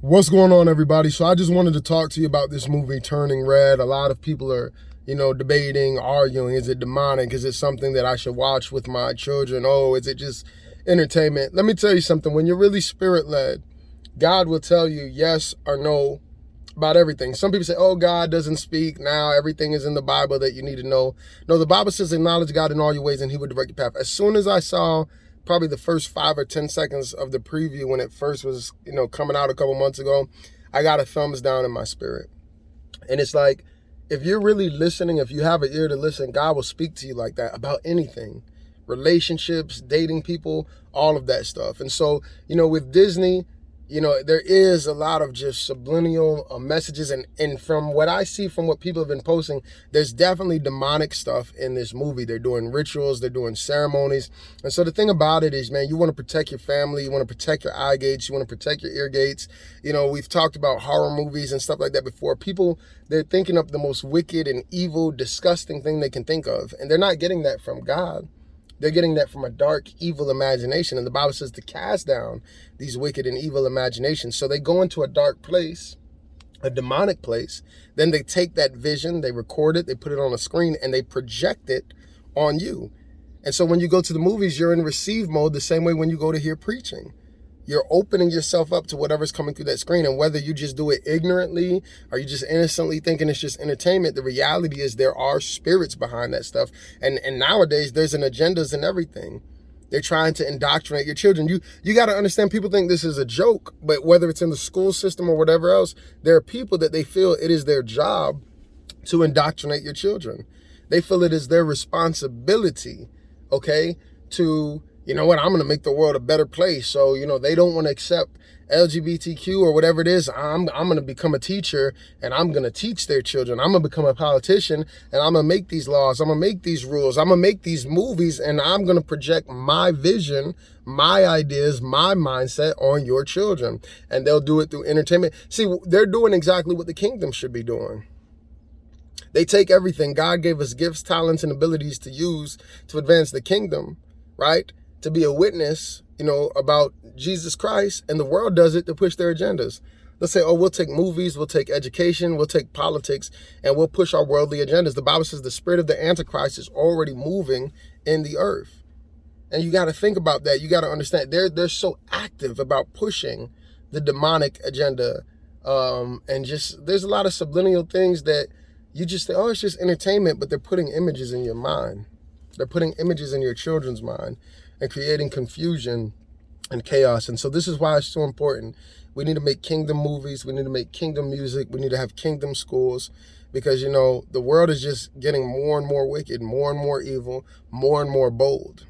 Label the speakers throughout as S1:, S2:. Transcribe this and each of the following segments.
S1: What's going on, everybody? So I just wanted to talk to you about this movie, Turning Red. A lot of people are, debating, arguing. Is it demonic? Is it something that I should watch with my children? Oh, is it just entertainment? Let me tell you something. When you're really spirit-led, God will tell you yes or no about everything. Some people say, oh, God doesn't speak now. Everything is in the Bible that you need to know. No, the Bible says acknowledge God in all your ways and he will direct your path. As soon as I saw probably the first 5 or 10 seconds of the preview when it first was, coming out a couple months ago, I got a thumbs down in my spirit. And it's like, if you're really listening, if you have an ear to listen, God will speak to you like that about anything. Relationships, dating people, all of that stuff. And so, with Disney, there is a lot of just subliminal messages. And from what I see, from what people have been posting, there's definitely demonic stuff in this movie. They're doing rituals, they're doing ceremonies. And so the thing about it is, man, you want to protect your family, you want to protect your eye gates, you want to protect your ear gates. We've talked about horror movies and stuff like that before. People, they're thinking of the most wicked and evil, disgusting thing they can think of. And they're not getting that from God. They're getting that from a dark, evil imagination. And the Bible says to cast down these wicked and evil imaginations. So they go into a dark place, a demonic place. Then they take that vision, they record it, they put it on a screen, and they project it on you. And so when you go to the movies, you're in receive mode the same way when you go to hear preaching. You're opening yourself up to whatever's coming through that screen. And whether you just do it ignorantly or you just innocently thinking it's just entertainment, the reality is there are spirits behind that stuff. And nowadays, there's an agendas and everything. They're trying to indoctrinate your children. You got to understand, people think this is a joke, but whether it's in the school system or whatever else, there are people that they feel it is their job to indoctrinate your children. They feel it is their responsibility, okay, to, I'm going to make the world a better place. So, they don't want to accept LGBTQ or whatever it is. I'm going to become a teacher and I'm going to teach their children. I'm going to become a politician and I'm going to make these laws. I'm going to make these rules. I'm going to make these movies and I'm going to project my vision, my ideas, my mindset on your children. And they'll do it through entertainment. See, they're doing exactly what the kingdom should be doing. They take everything. God gave us gifts, talents, and abilities to use to advance the kingdom, right? To be a witness, about Jesus Christ, and the world does it to push their agendas. Let's say, oh, we'll take movies, we'll take education, we'll take politics, and we'll push our worldly agendas. The Bible says the spirit of the Antichrist is already moving in the earth. And you got to think about that. You got to understand, they're so active about pushing the demonic agenda. And just, there's a lot of subliminal things that you just think, oh, it's just entertainment, but they're putting images in your mind. They're putting images in your children's mind and creating confusion and chaos. And so this is why it's so important. We need to make kingdom movies. We need to make kingdom music. We need to have kingdom schools because, the world is just getting more and more wicked, more and more evil, more and more bold.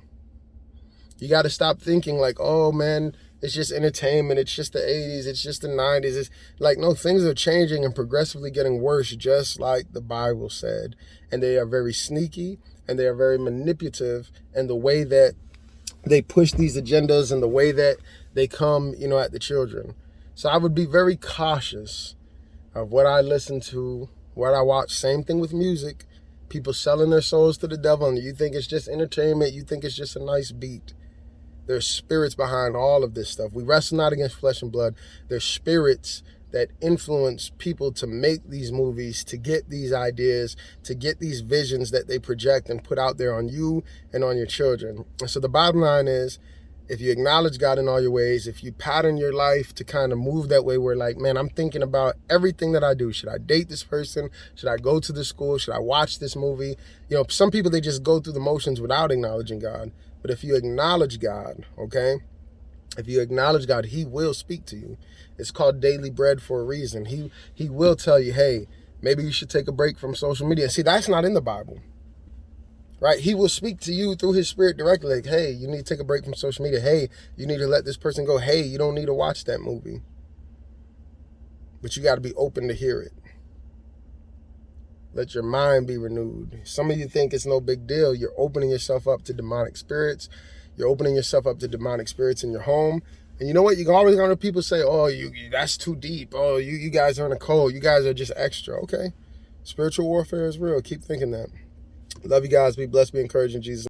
S1: You got to stop thinking like, oh, man, it's just entertainment. It's just the 80s. It's just the 90s. It's like, no, things are changing and progressively getting worse, just like the Bible said. And they are very sneaky and they are very manipulative in the way that they push these agendas and the way that they come, at the children. So I would be very cautious of what I listen to, what I watch. Same thing with music. People selling their souls to the devil, and you think it's just entertainment. You think it's just a nice beat. There's spirits behind all of this stuff. We wrestle not against flesh and blood. There's spirits that influence people to make these movies, to get these ideas, to get these visions that they project and put out there on you and on your children. And so the bottom line is, if you acknowledge God in all your ways, if you pattern your life to kind of move that way where like, man, I'm thinking about everything that I do. Should I date this person? Should I go to this school? Should I watch this movie? Some people, they just go through the motions without acknowledging God. But if you acknowledge God, okay, if you acknowledge God, he will speak to you. It's called daily bread for a reason. He will tell you, hey, maybe you should take a break from social media. See, that's not in the Bible, right? He will speak to you through his spirit directly. Like, hey, you need to take a break from social media. Hey, you need to let this person go. Hey, you don't need to watch that movie. But you got to be open to hear it. Let your mind be renewed. Some of you think it's no big deal. You're opening yourself up to demonic spirits. You're opening yourself up to demonic spirits in your home. And you know what? You can always hear people say, oh, that's too deep. Oh, you guys are in a code. You guys are just extra. Okay. Spiritual warfare is real. Keep thinking that. Love you guys. Be blessed. Be encouraged in Jesus.